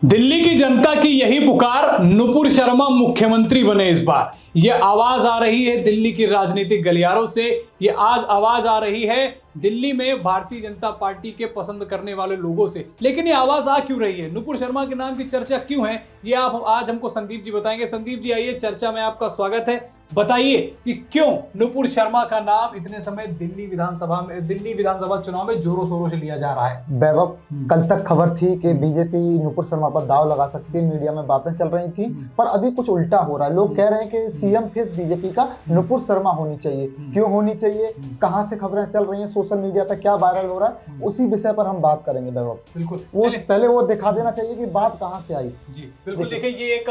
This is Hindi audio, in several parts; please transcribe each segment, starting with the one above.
दिल्ली की जनता की यही पुकार, नुपुर शर्मा मुख्यमंत्री बने इस बार। ये आवाज आ रही है दिल्ली की राजनीतिक गलियारों से। ये आज आवाज आ रही है दिल्ली में भारतीय जनता पार्टी के पसंद करने वाले लोगों से। लेकिन ये आवाज आ क्यों रही है, नुपुर शर्मा के नाम की चर्चा क्यों है, ये आप आज हमको संदीप जी बताएंगे। संदीप जी आइए, चर्चा में आपका स्वागत है। बताइए कि क्यों नुपुर शर्मा का नाम इतने समय दिल्ली विधानसभा चुनाव में जोरों शोरों से लिया जा रहा है। वैभव, कल तक खबर थी कि बीजेपी नुपुर शर्मा पर दाव लगा सकती है, मीडिया में बातें चल रही थी, पर अभी कुछ उल्टा हो रहा है। लोग कह रहे हैं कि सीएम फेस बीजेपी का नुपुर शर्मा होनी चाहिए। क्यों होनी चाहिए, कहां से खबरें चल रही हैं, सोशल मीडिया पे क्या वायरल हो रहा है, उसी विषय पर हम बात करेंगे। वैभव, बिल्कुल, वो पहले वो दिखा देना चाहिए कि बात कहां से आई। जी बिल्कुल, देखिए ये एक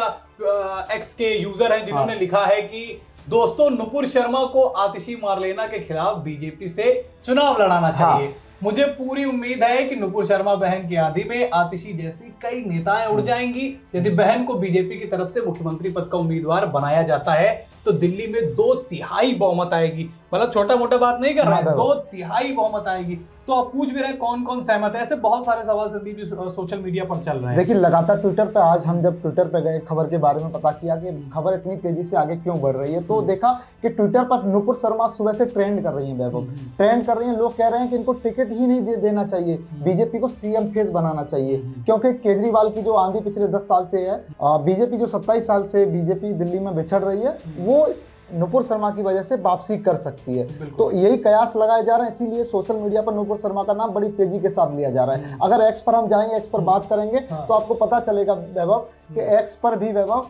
एक्स के यूजर है जिन्होंने लिखा है कि दोस्तों, नुपुर शर्मा को आतिशी मारलेना के खिलाफ बीजेपी से चुनाव लड़ाना चाहिए। मुझे पूरी उम्मीद है कि नुपुर शर्मा बहन की आंधी में आतिशी जैसी कई नेताएं उड़ जाएंगी। यदि बहन को बीजेपी की तरफ से मुख्यमंत्री पद का उम्मीदवार बनाया जाता है तो दिल्ली में 2/3 बहुमत आएगी। मतलब छोटा मोटा बात नहीं कर रहा है, 2/3 बहुमत आएगी। तो आप पूछ भी रहे हैं कौन कौन सहमत है। ऐसे बहुत सारे सवाल संदीप जी सोशल मीडिया पर चल रहे हैं। देखिए, लगातार ट्विटर पे, आज हम जब ट्विटर पे गए, खबर के बारे में पता किया कि खबर इतनी तेजी से आगे क्यों बढ़ रही है, तो देखा कि ट्विटर पर नुपुर शर्मा सुबह से ट्रेंड कर रही हैं। वैभव, ट्रेंड कर रही हैं। लोग कह रहे हैं कि इनको टिकट ही नहीं देना चाहिए, बीजेपी को सीएम फेस बनाना चाहिए, क्योंकि केजरीवाल की जो आंधी पिछले 10 साल से है, बीजेपी जो 27 साल से बीजेपी दिल्ली में बिछड़ रही है, वो नुपुर शर्मा की वजह से वापसी कर सकती है। तो यही कयास लगाए जा रहे हैं, इसीलिए सोशल मीडिया पर नुपुर शर्मा का नाम बड़ी तेजी के साथ लिया जा रहा है। अगर एक्स पर हम जाएंगे, एक्स पर बात करेंगे, तो आपको पता चलेगा वैभव कि एक्स पर भी वैभव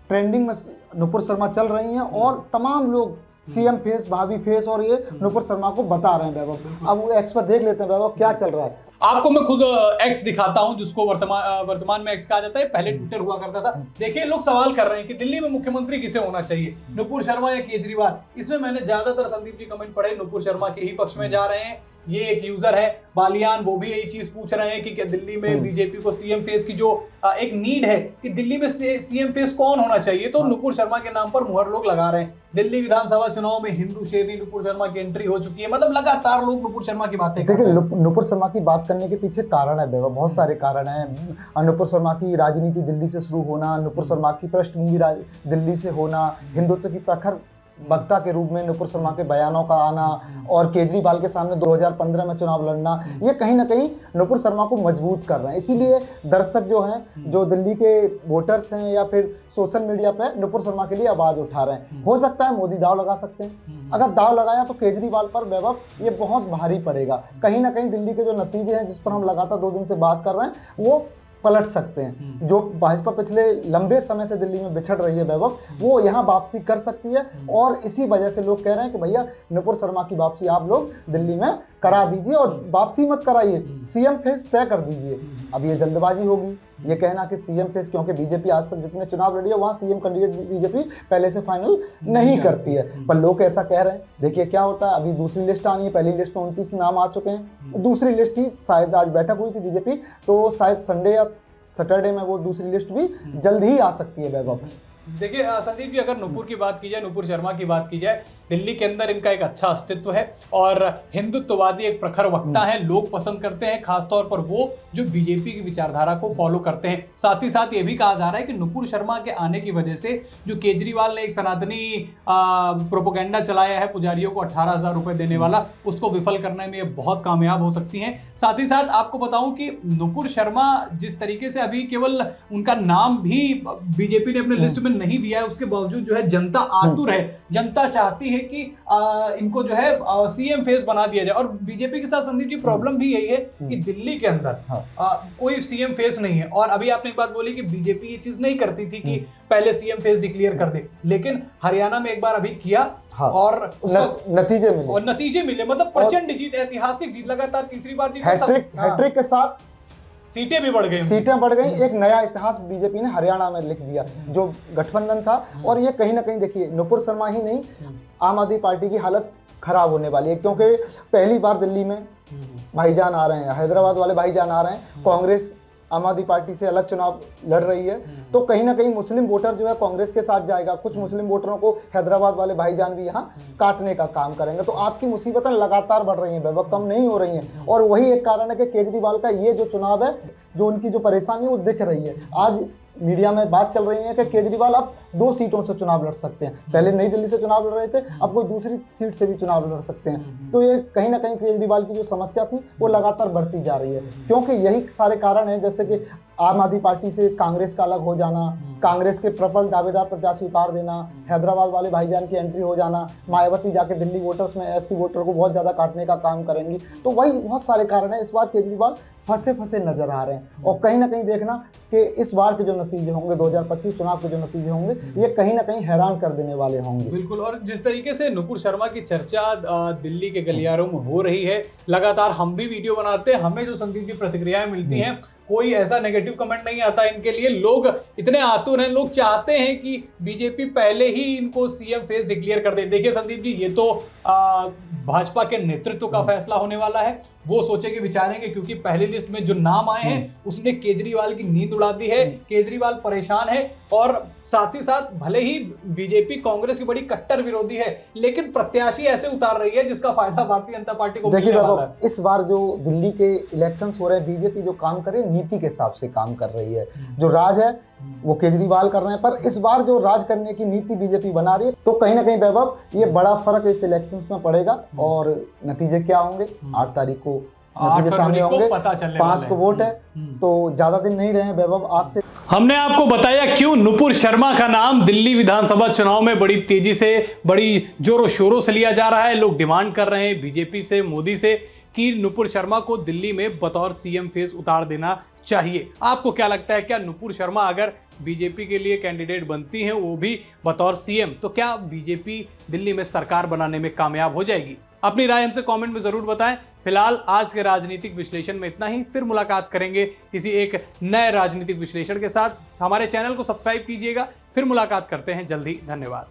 ट्रेंडिंग में नुपुर शर्मा चल रही हैं, और तमाम लोग सीएम फेस, भाभी फेस, और ये नुपुर शर्मा को बता रहे हैं। वैभव, अब वो एक्स पर देख लेते हैं वैभव क्या चल रहा है। आपको मैं खुद एक्स दिखाता हूं, जिसको वर्तमान में एक्स कहा जाता है, पहले ट्विटर हुआ करता था। देखिए, लोग सवाल कर रहे हैं कि दिल्ली में मुख्यमंत्री किसे होना चाहिए, नुपुर शर्मा या केजरीवाल। इसमें मैंने ज्यादातर संदीप जी कमेंट पढ़े नुपुर शर्मा के ही पक्ष में जा रहे हैं। ये एक यूजर है बालियान, वो भी यही चीज पूछ रहे हैं कि क्या दिल्ली में बीजेपी को सीएम फेस की जो एक नीड है कि दिल्ली में सीएम फेस कौन होना चाहिए, तो नुपुर शर्मा के नाम पर मुहर लोग लगा रहे हैं। दिल्ली विधानसभा चुनाव में हिंदू शेरनी नुपुर शर्मा की एंट्री हो चुकी है। मतलब लगातार लोग नुपुर शर्मा की बातें कर रहे हैं। देखिए, नुपुर शर्मा की बात करने के पीछे कारण है वैभव, बहुत सारे कारण हैं। नुपुर शर्मा की राजनीति दिल्ली से शुरू होना, नुपुर शर्मा की पृष्ठभूमि दिल्ली से होना, हिंदुत्व की प्रखर वक्ता के रूप में नुपुर शर्मा के बयानों का आना, और केजरीवाल के सामने 2015 में चुनाव लड़ना, ये कहीं ना कहीं नुपुर शर्मा को मजबूत कर रहे हैं। इसीलिए दर्शक जो हैं, जो दिल्ली के वोटर्स हैं, या फिर सोशल मीडिया पे नुपुर शर्मा के लिए आवाज उठा रहे हैं। हो सकता है मोदी दाव लगा सकते हैं। अगर दाव लगाया तो केजरीवाल पर वैभव ये बहुत भारी पड़ेगा। कहीं ना कहीं दिल्ली के जो नतीजे हैं, जिस पर हम लगातार 2 दिन से बात कर रहे हैं, वो पलट सकते हैं। जो भाजपा पिछले लंबे समय से दिल्ली में बिछड़ रही है वैभव, वो यहाँ वापसी कर सकती है, और इसी वजह से लोग कह रहे हैं कि भैया नुपुर शर्मा की वापसी आप लोग दिल्ली में करा दीजिए, और वापसी मत कराइए, सीएम फेस तय कर दीजिए। अब ये जल्दबाजी होगी, ये कहना कि सीएम फेस, क्योंकि बीजेपी आज तक जितने चुनाव लड़ी है वहाँ सीएम कैंडिडेट बीजेपी पहले से फाइनल नहीं करती है, पर लोग ऐसा कह रहे हैं। देखिए क्या होता है। अभी दूसरी लिस्ट आनी है, पहली लिस्ट में 29 नाम आ चुके हैं, दूसरी लिस्ट ही शायद, आज बैठक हुई थी बीजेपी, तो शायद संडे या सैटरडे में वो दूसरी लिस्ट भी जल्द ही आ सकती है वैभव। देखिए संदीप जी, अगर नुपुर की बात की जाए, नुपुर शर्मा की बात की जाए, दिल्ली के अंदर इनका एक अच्छा अस्तित्व है, और हिंदुत्ववादी एक प्रखर वक्ता है, लोग पसंद करते हैं, खासतौर पर वो जो बीजेपी की विचारधारा को फॉलो करते हैं। साथ ही साथ ये भी कहा जा रहा है कि नुपुर शर्मा के आने की वजह से जो केजरीवाल ने एक सनातनी प्रोपोगेंडा चलाया है, पुजारियों को 18,000 रुपए देने वाला, उसको विफल करने में ये बहुत कामयाब हो सकती हैं। साथ ही साथ आपको बताऊं कि नुपुर शर्मा जिस तरीके से अभी केवल उनका नाम भी बीजेपी ने अपने लिस्ट में नहीं दिया है, उसके बावजूद जो है जनता आतुर है, जनता चाहती है कि इनको जो है सीएम फेस बना दिया जाए। और बीजेपी के साथ संदीप जी प्रॉब्लम भी यही है कि दिल्ली के अंदर कोई सीएम फेस नहीं है। और अभी आपने एक बात बोली कि बीजेपी ये चीज नहीं करती थी कि पहले सीएम फेस डिक्लेयर कर दे, लेकिन हरियाणा में एक बार अभी किया, और नतीजे मिले। मतलब प्रचंड जीत, ऐतिहासिक जीत, लगातार तीसरी बार जीत, हैट्रिक के साथ सीटें भी बढ़ गई, एक नया इतिहास बीजेपी ने हरियाणा में लिख दिया, जो गठबंधन था। और ये कहीं ना कहीं देखिए, नुपुर शर्मा ही नहीं, आम आदमी पार्टी की हालत खराब होने वाली है, क्योंकि पहली बार दिल्ली में भाईजान आ रहे हैं, हैदराबाद वाले भाईजान आ रहे हैं, कांग्रेस आम आदमी पार्टी से अलग चुनाव लड़ रही है, तो कहीं ना कहीं मुस्लिम वोटर जो है कांग्रेस के साथ जाएगा। कुछ मुस्लिम वोटरों को हैदराबाद वाले भाईजान भी यहाँ काटने का काम करेंगे। तो आपकी मुसीबतें लगातार बढ़ रही हैं वैभव, कम नहीं हो रही हैं। और वही एक कारण है कि केजरीवाल का ये जो चुनाव है, जो उनकी जो परेशानी है वो दिख रही है। आज मीडिया में बात चल रही है कि केजरीवाल अब 2 सीटों से चुनाव लड़ सकते हैं। पहले नई दिल्ली से चुनाव लड़ रहे थे, अब कोई दूसरी सीट से भी चुनाव लड़ सकते हैं। तो ये कहीं ना कहीं केजरीवाल की जो समस्या थी वो लगातार बढ़ती जा रही है, क्योंकि यही सारे कारण हैं, जैसे कि आम आदमी पार्टी से कांग्रेस का अलग हो जाना, कांग्रेस के प्रबल दावेदार प्रत्याशी उतार देना, हैदराबाद वाले भाईजान की एंट्री हो जाना, मायावती जाके दिल्ली वोटर्स में एससी वोटर को बहुत ज़्यादा काटने का काम करेंगी। तो वही बहुत सारे कारण हैं। इस बार केजरीवाल फंसे नजर आ रहे हैं। और कहीं ना कहीं देखना कि इस बार के जो नतीजे होंगे, 2025 चुनाव के जो नतीजे होंगे, ये कहीं ना कहीं हैरान कर देने वाले होंगे। बिल्कुल। और जिस तरीके से नुपुर शर्मा की चर्चा दिल्ली के गलियारों में हो रही है, लगातार हम भी वीडियो बनाते हैं, हमें जो संदीप जी प्रतिक्रियाएं मिलती हैं, कोई ऐसा नेगेटिव कमेंट नहीं आता इनके लिए। लोग इतने आतुर हैं, लोग चाहते हैं कि बीजेपी पहले ही इनको सीएम फेस डिक्लेयर कर दे। देखिए संदीप जी, ये तो भाजपा के नेतृत्व का फैसला होने वाला है, वो सोचेंगे विचारेंगे, क्योंकि पहली लिस्ट में जो नाम आए हैं उसने केजरीवाल की नींद उड़ा दी है। केजरीवाल परेशान है और साथ ही साथ भले ही बीजेपी कांग्रेस की बड़ी कट्टर विरोधी है, लेकिन प्रत्याशी ऐसे उतार रही है जिसका फायदा भारतीय जनता पार्टी को मिलने वाला है। इस बार जो दिल्ली के इलेक्शंस हो रहे हैं, बीजेपी जो काम करे नीति के हिसाब से काम कर रही है। जो राज है वो केजरीवाल कर रहे हैं, पर इस बार जो राज करने की नीति बीजेपी बना रही है, तो कहीं ना कहीं वैभव ये बड़ा फर्क इस इलेक्शंस में पड़ेगा। और नतीजे क्या होंगे 8 तारीख को नतीजे सामने होंगे, 5 को वोट है, तो ज्यादा दिन नहीं रहे वैभव आज से। हमने आपको बताया क्यों नुपुर शर्मा का नाम दिल्ली विधानसभा चुनाव में बड़ी तेजी से, बड़ी जोरों शोरों से लिया जा रहा है। लोग डिमांड कर रहे हैं बीजेपी से, मोदी से, कि नुपुर शर्मा को दिल्ली में बतौर सीएम फेस उतार देना चाहिए। आपको क्या लगता है, क्या नुपुर शर्मा अगर बीजेपी के लिए कैंडिडेट बनती हैं, वो भी बतौर सीएम, तो क्या बीजेपी दिल्ली में सरकार बनाने में कामयाब हो जाएगी? अपनी राय हमसे कमेंट में जरूर बताएं। फिलहाल आज के राजनीतिक विश्लेषण में इतना ही, फिर मुलाकात करेंगे किसी एक नए राजनीतिक विश्लेषण के साथ। हमारे चैनल को सब्सक्राइब कीजिएगा, फिर मुलाकात करते हैं जल्दी। धन्यवाद।